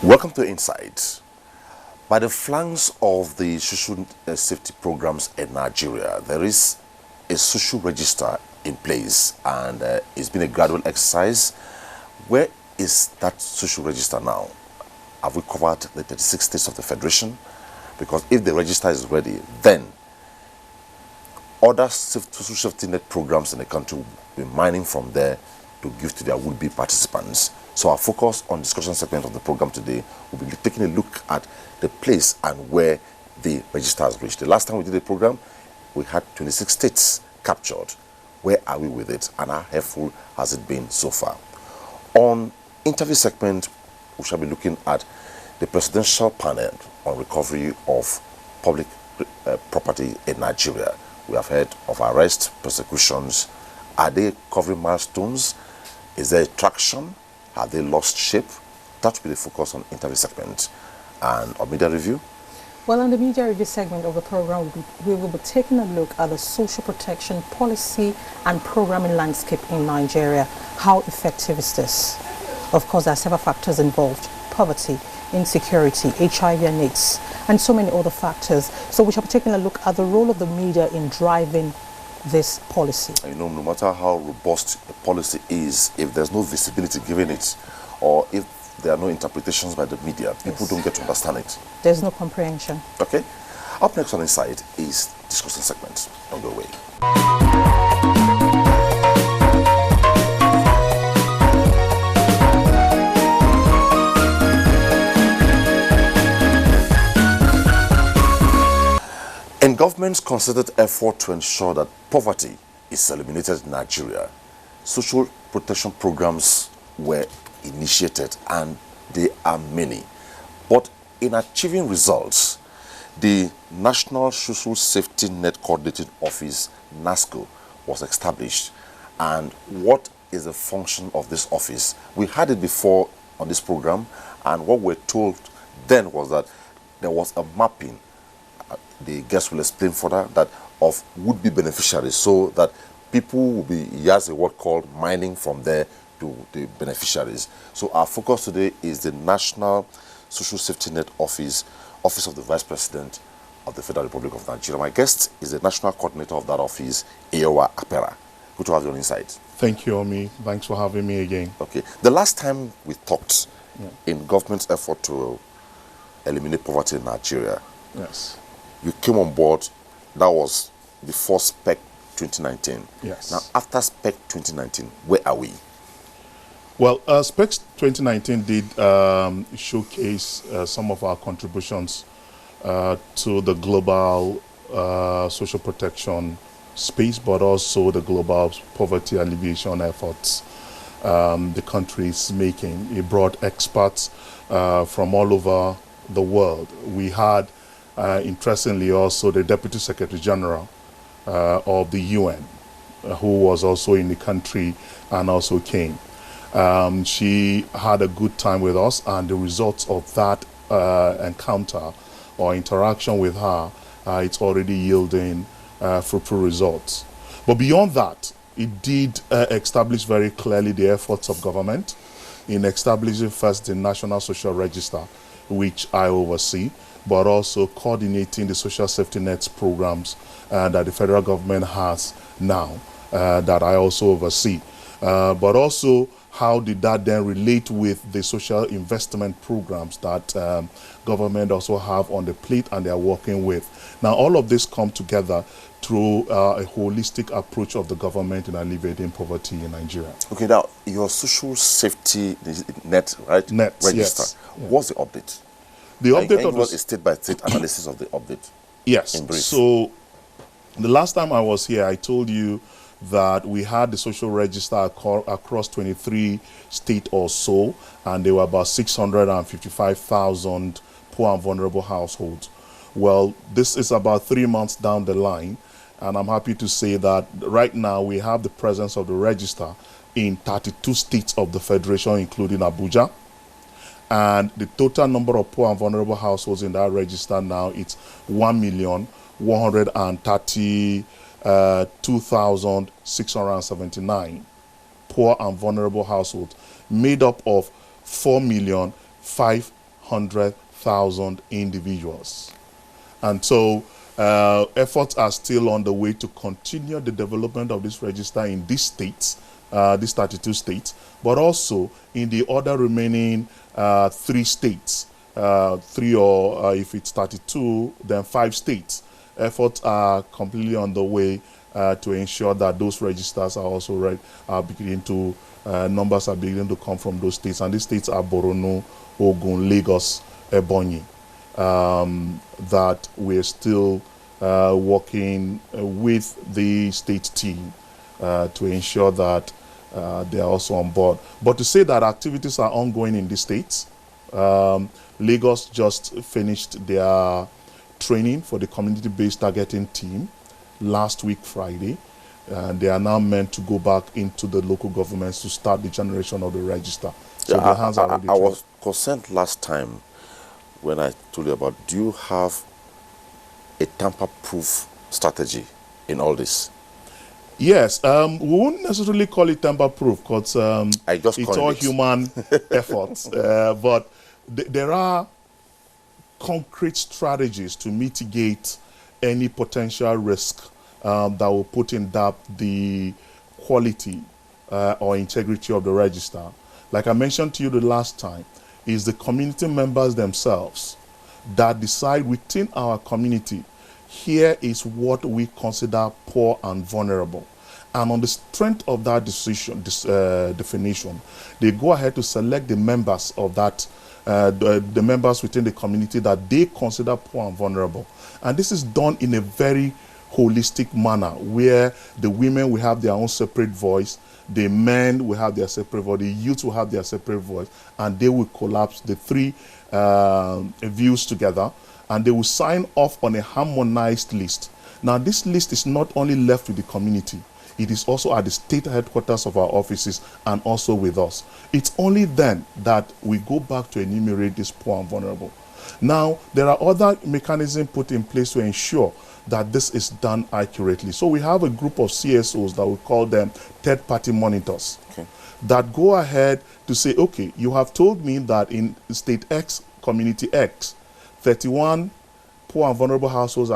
Welcome to Insight. By the flanks of the social safety programs in Nigeria, there is a social register in place, and it's been a gradual exercise. Where is that social register now? Have we covered the 36 states of the Federation? Because if the register is ready, then other social safety net programs in the country will be mining from there to give to their would-be participants. So our focus on discussion segment of the program today will be taking a look at the place and where the register has reached. The last time we did the program, we had 26 states captured. Where are we with it, and how helpful has it been so far? On interview segment, we shall be looking at the presidential panel on recovery of public property in Nigeria. We have heard of arrests, persecutions. Are they covering milestones? Is there traction? Have they lost shape? That will be the focus on interview segment. And on media review? Well, on the media review segment of the program, we will be taking a look at the social protection policy and programming landscape in Nigeria. How effective is this? Of course, there are several factors involved: poverty, insecurity, HIV and AIDS, and so many other factors. So we shall be taking a look at the role of the media in driving this policy. You know, no matter how robust a policy is, if there's no visibility given it, or if there are no interpretations by the media, people don't get to understand it. There's no comprehension. Okay. Up next on Insight is discussion segment. On the way. In government's concerted effort to ensure that poverty is eliminated in Nigeria, social protection programs were initiated, and they are many. But in achieving results, the National Social Safety Net Coordinating Office, NASCO, was established. And what is the function of this office? We had it before on this program, and what we're told then was that there was a mapping, the guest will explain further, that of would-be beneficiaries, so that people will be, he has a word called mining from there to the beneficiaries. So our focus today is the National Social Safety Net Office, Office of the Vice President of the Federal Republic of Nigeria. My guest is the National Coordinator of that office, Iorwa, Apera. Good to have you on Insight. Thank you, Omi. Thanks for having me again. Okay. The last time we talked in government's effort to eliminate poverty in Nigeria, yes, you came on board. That was before SPEC 2019. Yes. Now, after SPEC 2019, where are we? Well, SPEC 2019 did showcase some of our contributions to the global social protection space, but also the global poverty alleviation efforts the country is making. It brought experts from all over the world. We had interestingly also the Deputy Secretary General of the UN, who was also in the country and also came. She had a good time with us, and the results of that encounter or interaction with her, it's already yielding fruitful results. But beyond that, it did establish very clearly the efforts of government in establishing first the National Social Register, which I oversee, but also coordinating the social safety nets programs that the federal government has now, that I also oversee. But also, how did that then relate with the social investment programs that government also have on the plate and they are working with? Now, all of this come together through a holistic approach of the government in alleviating poverty in Nigeria. Okay, now, your social safety net, right? Net, register. Yes. What's the update? The update of was a state-by-state analysis of the update. Yes. In brief. So the last time I was here, I told you that we had the social register across 23 states or so, and there were about 655,000 poor and vulnerable households. Well, this is about 3 months down the line, and I'm happy to say that right now we have the presence of the register in 32 states of the Federation, including Abuja. And the total number of poor and vulnerable households in that register now, it's 1,132,679 poor and vulnerable households, made up of 4,500,000 100,000 individuals. And so efforts are still on the way to continue the development of this register in these states, these 32 states, but also in the other remaining 3 states, 3 or if it's 32, then 5 states. Efforts are completely on the way to ensure that those registers are also beginning to, numbers are beginning to come from those states. And these states are Borno, Ogun, Lagos, Ebonyi. That we're still working with the state team to ensure that they are also on board. But to say that activities are ongoing in the states, Lagos just finished their training for the community-based targeting team last week, Friday. They are now meant to go back into the local governments to start the generation of the register. So yeah, their hands are already I was concerned last time when I told you about, do you have a tamper-proof strategy in all this? Yes, we wouldn't necessarily call it tamper-proof because it's all human efforts. But there are concrete strategies to mitigate any potential risk that will put in doubt the quality or integrity of the register. Like I mentioned to you the last time, is the community members themselves that decide within our community, here is what we consider poor and vulnerable. And on the strength of that decision, definition, they go ahead to select the members of that, the members within the community that they consider poor and vulnerable. And this is done in a very holistic manner where the women will have their own separate voice, the men will have their separate voice, the youth will have their separate voice, and they will collapse the 3 views together, and they will sign off on a harmonized list. Now, this list is not only left with the community, it is also at the state headquarters of our offices and also with us. It's only then that we go back to enumerate this poor and vulnerable. Now, there are other mechanisms put in place to ensure that this is done accurately. So we have a group of CSOs that we call them third-party monitors, that go ahead to say, okay, you have told me that in state X, community X, 31 poor and vulnerable households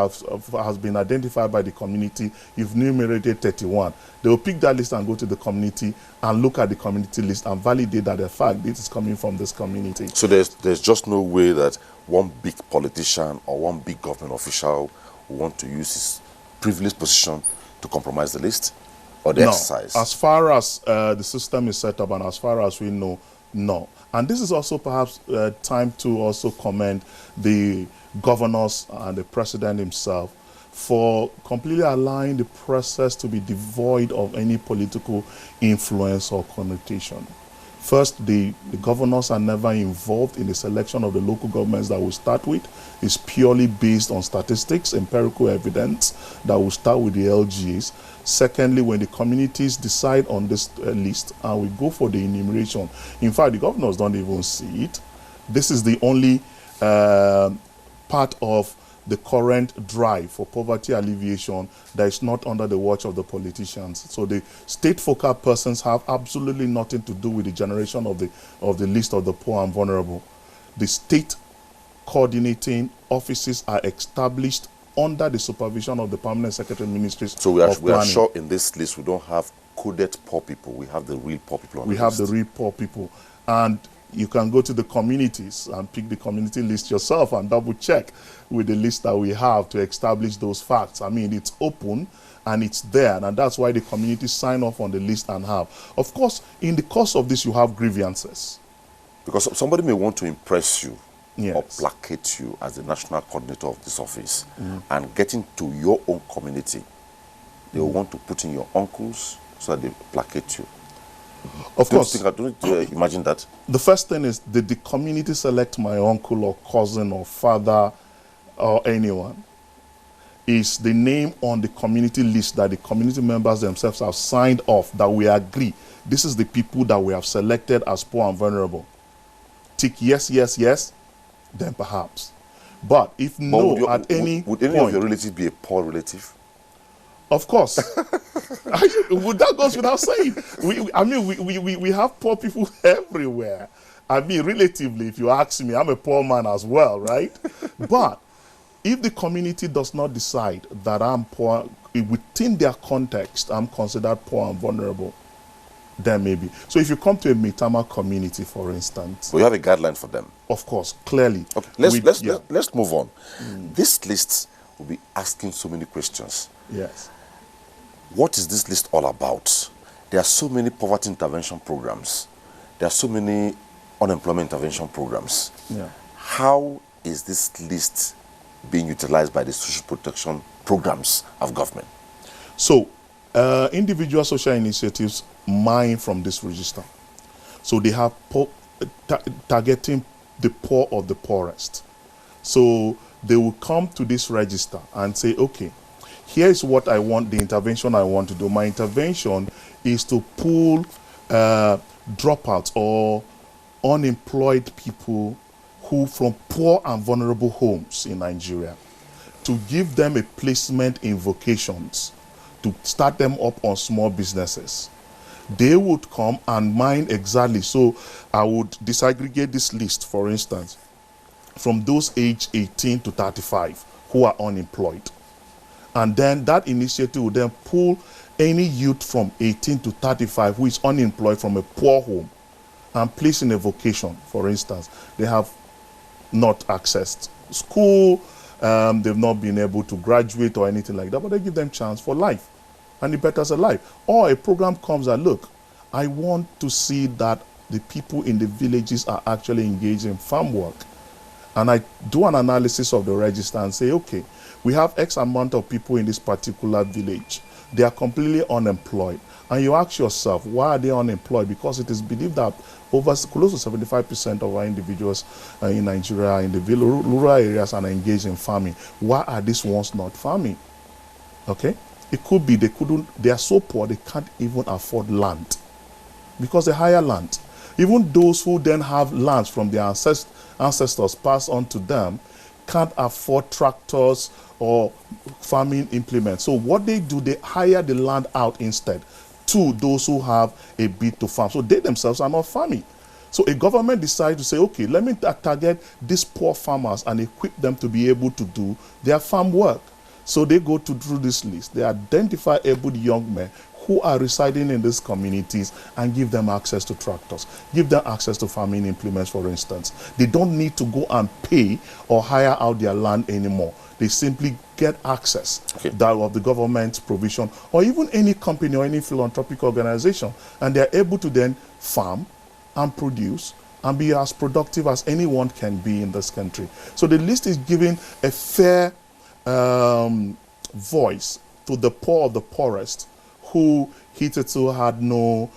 has been identified by the community. You've enumerated 31. They will pick that list and go to the community and look at the community list and validate that the fact this is coming from this community. So there's just no way that one big politician or one big government official will want to use his privileged position to compromise the list or the exercise? As far as the system is set up and as far as we know, no. And this is also perhaps time to also commend the governors and the president himself for completely allowing the process to be devoid of any political influence or connotation. First, the governors are never involved in the selection of the local governments that we start with. It's purely based on statistics, empirical evidence that will start with the LGAs. Secondly, when the communities decide on this list and we go for the enumeration, in fact, the governors don't even see it. This is the only part of the current drive for poverty alleviation that is not under the watch of the politicians. So the state focal persons have absolutely nothing to do with the generation of the list of the poor and vulnerable. The state coordinating offices are established under the supervision of the permanent secretary ministries. So we are sure in this list we don't have coded poor people. We have the real poor people on the list. We have the real poor people. And you can go to the communities and pick the community list yourself and double check with the list that we have to establish those facts. I mean, it's open and it's there, and that's why the community sign off on the list and have. Of course, in the course of this, you have grievances. Because somebody may want to impress you, yes, or placate you as the national coordinator of this office, and getting to your own community, they will want to put in your uncles so that they placate you. Of course. Don't you imagine that? The first thing is, did the community select my uncle or cousin or father or anyone? Is the name on the community list that the community members themselves have signed off that we agree this is the people that we have selected as poor and vulnerable? Tick yes, yes, yes, then perhaps. But if no, at any point... Would any of your relatives be a poor relative? Of course. That goes without saying. We have poor people everywhere. I mean, relatively, if you ask me, I'm a poor man as well, right? But if the community does not decide that I'm poor, within their context, I'm considered poor and vulnerable, then maybe. So if you come to a Mitama community, for instance, we have a guideline for them. of course, clearly. Okay, let's move on. This list will be asking so many questions. Yes. What is this list all about? There are so many poverty intervention programs. There are so many unemployment intervention programs. Yeah. How is this list being utilized by the social protection programs of government? So, individual social initiatives mine from this register. So they have targeting the poor of the poorest. So they will come to this register and say, okay, here is what I want, the intervention I want to do. My intervention is to pull dropouts or unemployed people who from poor and vulnerable homes in Nigeria, to give them a placement in vocations, to start them up on small businesses. They would come and mine exactly. So I would disaggregate this list, for instance, from those age 18 to 35 who are unemployed. And then that initiative would then pull any youth from 18 to 35 who is unemployed from a poor home and place in a vocation. For instance, they have not accessed school, they've not been able to graduate or anything like that, but they give them chance for life, and it betters a life. Or a program comes and, look, I want to see that the people in the villages are actually engaged in farm work. And I do an analysis of the register and say, okay, we have X amount of people in this particular village. They are completely unemployed. And you ask yourself, why are they unemployed? Because it is believed that over close to 75% of our individuals in Nigeria, in the rural areas, are engaged in farming. Why are these ones not farming? Okay? It could be they are so poor they can't even afford land because they hire land. Even those who then have lands from their ancestors passed on to them can't afford tractors or farming implements. So what they do, they hire the land out instead to those who have a bit to farm. So they themselves are not farming. So a government decides to say, okay, let me target these poor farmers and equip them to be able to do their farm work. So they go through this list. They identify able young men who are residing in these communities and give them access to tractors, give them access to farming implements, for instance. They don't need to go and pay or hire out their land anymore. They simply get access of the government's provision, or even any company or any philanthropic organization, and they're able to then farm and produce and be as productive as anyone can be in this country. So the list is giving a fair voice to the poor of the poorest, who hitherto had no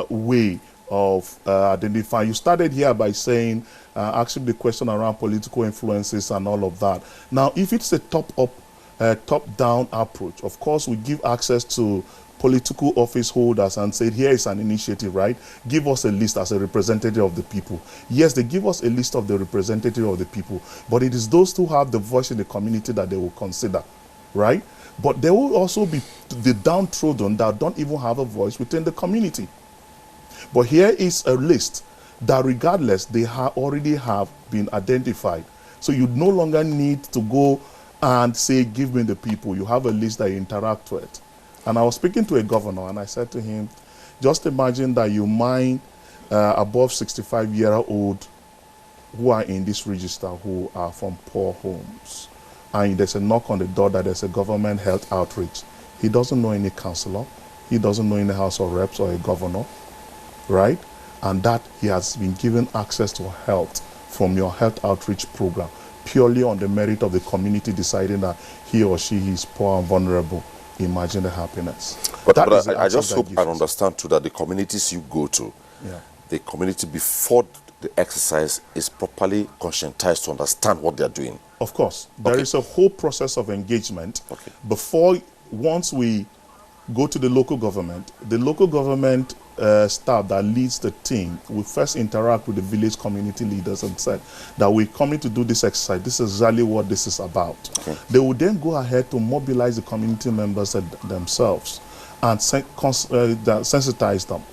way of identifying. You started here by saying, asking the question around political influences and all of that. Now, if it's a top-down approach, of course, we give access to political office holders and say, here is an initiative, right? Give us a list as a representative of the people. Yes, they give us a list of the representative of the people, but it is those who have the voice in the community that they will consider, right? But there will also be the downtrodden that don't even have a voice within the community. But here is a list that regardless, they already have been identified. So you no longer need to go and say, give me the people. You have a list that you interact with. And I was speaking to a governor and I said to him, just imagine that you mine above 65-year-old who are in this register who are from poor homes. And there's a knock on the door that there's a government health outreach. He doesn't know any councillor. He doesn't know any House of Reps or a governor, right? And that he has been given access to health from your health outreach program, purely on the merit of the community deciding that he or she is poor and vulnerable. Imagine the happiness. But I just hope and understand too that the communities you go to, the community before the exercise is properly conscientized to understand what they're doing. Of course. There is a whole process of engagement. Once we go to the local government staff that leads the team will first interact with the village community leaders and said that we're coming to do this exercise. This is exactly what this is about. They will then go ahead to mobilize the community members themselves and sensitize them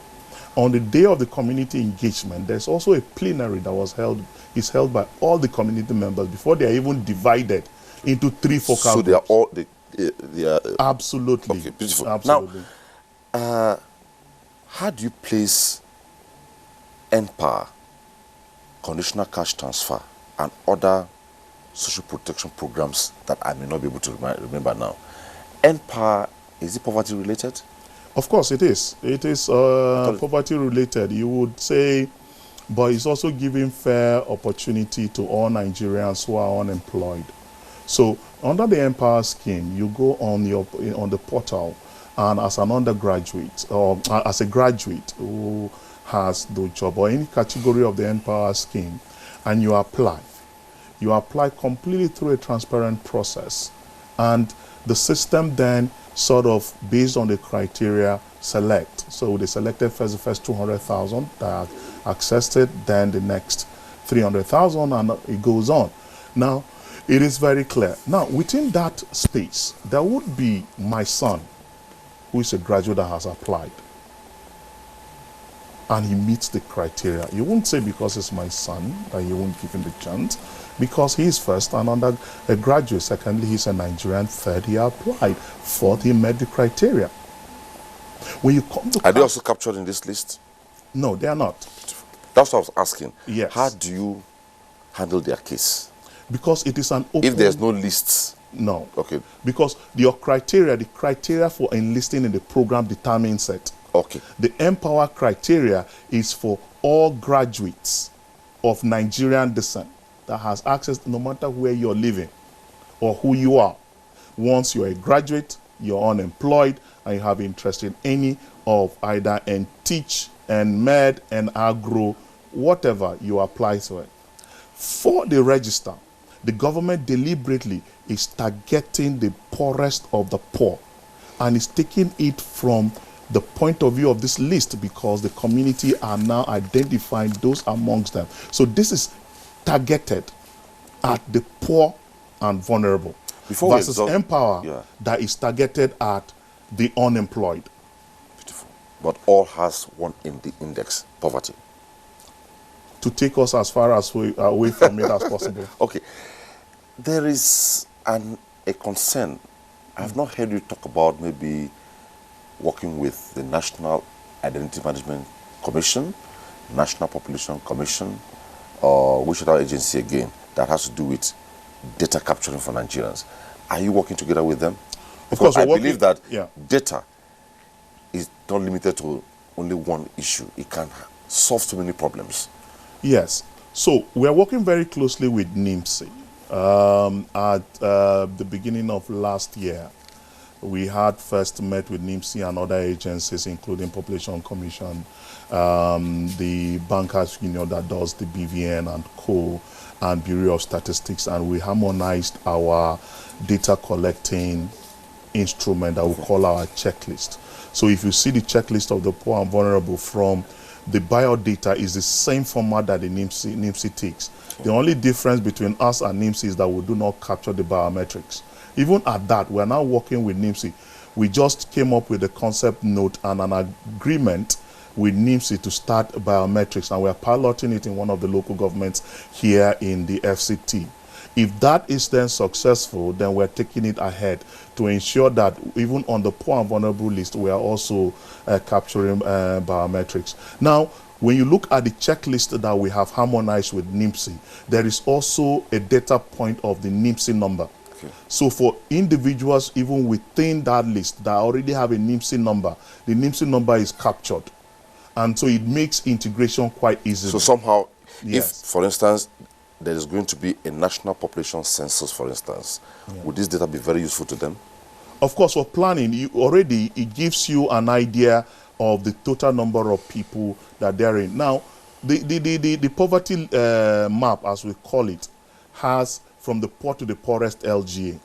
on the day of the community engagement, there's also a plenary that is held by all the community members before they are even divided into 3 focal So groups. they are all they are Absolutely. okay, beautiful. Absolutely. Now, how do you place NPAR, conditional cash transfer, and other social protection programs that I may not be able to remember now? NPAR, is it poverty related? Of course it is. It is poverty related, you would say, but it's also giving fair opportunity to all Nigerians who are unemployed. So under the Empower scheme, you go on the portal, and as an undergraduate or as a graduate who has no job or any category of the Empower scheme, and you apply. You apply completely through a transparent process, and the system then sort of, based on the criteria, select. So they selected the first 200,000 that accessed it, then the next 300,000, and it goes on. Now, it is very clear. Now, within that space, there would be my son, who is a graduate that has applied, and he meets the criteria. You won't say because it's my son that you won't give him the chance, because he is first and under a graduate. Secondly, he's a Nigerian. Third, he applied. Fourth, he met the criteria. When you come to... Are they also captured in this list? No, they are not. That's what I was asking. Yes. How do you handle their case? Because it is an open... If there's no lists? No. Okay. Because the criteria for enlisting in the program determines it. Okay. The Empower criteria is for all graduates of Nigerian descent that has access, no matter where you're living or who you are. Once you're a graduate, you're unemployed, and you have interest in any of either and teach and med and agro, whatever, you apply to it. For the register, the government deliberately is targeting the poorest of the poor, and is taking it from the point of view of this list, because the community are now identifying those amongst them. So this is targeted at the poor and vulnerable, versus Empower that is targeted at the unemployed. Beautiful. But all has one in the index: poverty. To take us as far as away from it as possible. Okay. There is a concern. I've not heard you talk about maybe working with the National Identity Management Commission, National Population Commission, or which other agency again that has to do with data capturing for Nigerians. Are you working together with them? Of course, I believe that yeah, data is not limited to only one issue. It can solve so many problems. Yes. So we are working very closely with NIMSI. At the beginning of last year, we had first met with NIMSI and other agencies, including Population Commission, the Bankers Union that does the BVN and Co., and Bureau of Statistics, and we harmonized our data collecting instrument that we call our checklist. So if you see the checklist of the poor and vulnerable from the biodata, is the same format that the NIMSI takes. The only difference between us and NIMSI is that we do not capture the biometrics. Even at that, we are now working with NIMSI. We just came up with a concept note and an agreement with NIMSI to start biometrics, and we are piloting it in one of the local governments here in the FCT. If that is then successful, then we're taking it ahead to ensure that even on the poor and vulnerable list, we are also capturing biometrics. Now, when you look at the checklist that we have harmonized with NIMSI, there is also a data point of the NIMSI number. Okay. So for individuals even within that list that already have a NIMSI number, the NIMSI number is captured. And so it makes integration quite easy. So somehow, yes, if, for instance, there is going to be a national population census, for instance, would this data be very useful to them? Of course, for planning, it gives you an idea of the total number of people that they're in. Now, the poverty map, as we call it, has from the poor to the poorest LGA.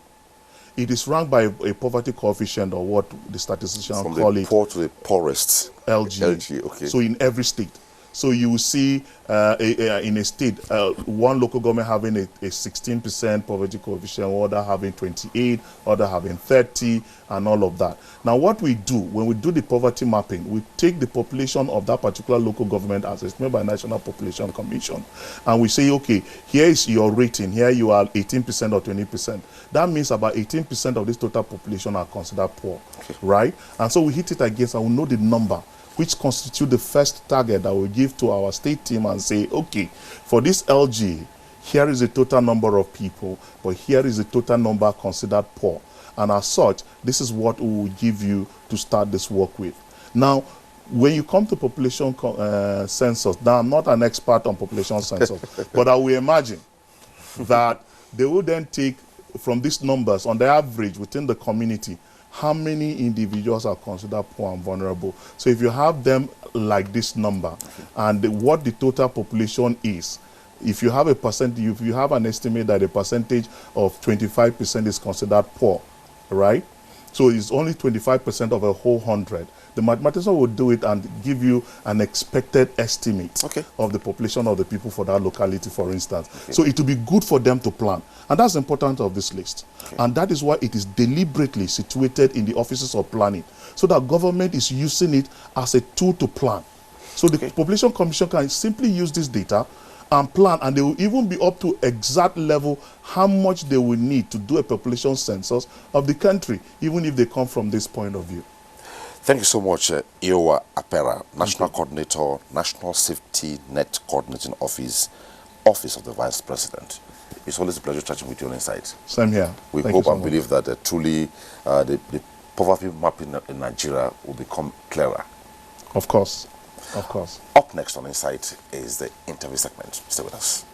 It is ranked by a poverty coefficient, or what the statisticians call it. From the poor to the poorest LGA. Okay. So in every state. So you will see in a state, one local government having a 16% poverty coefficient, other having 28, other having 30, and all of that. Now, what we do when we do the poverty mapping, we take the population of that particular local government as estimated by National Population Commission, and we say, okay, here is your rating. Here you are 18% or 20%. That means about 18% of this total population are considered poor, right? And so we hit it against, and we know the number, which constitute the first target that we give to our state team and say, okay, for this LG, here is the total number of people, but here is the total number considered poor. And as such, this is what we will give you to start this work with. Now, when you come to population census, now I'm not an expert on population census, but I will imagine that they will then take from these numbers on the average within the community, how many individuals are considered poor and vulnerable. So if you have them like this number, and what the total population is, if you have a percentage, if you have an estimate that a percentage of 25% is considered poor, right? So it's only 25% of a whole 100. The mathematician will do it and give you an expected estimate of the population of the people for that locality, for instance. So it will be good for them to plan. And that's important of this list. And that is why it is deliberately situated in the offices of planning, so that government is using it as a tool to plan. So the Population Commission can simply use this data and plan, and they will even be up to exact level how much they will need to do a population census of the country, even if they come from this point of view. Thank you so much, Iorwa Apera, National Coordinator, National Safety Net Coordinating Office, Office of the Vice President. It's always a pleasure chatting with you on Insight. Same here. We hope and believe that truly the poverty mapping in Nigeria will become clearer. Of course. Of course. Up next on Insight is the interview segment. Stay with us.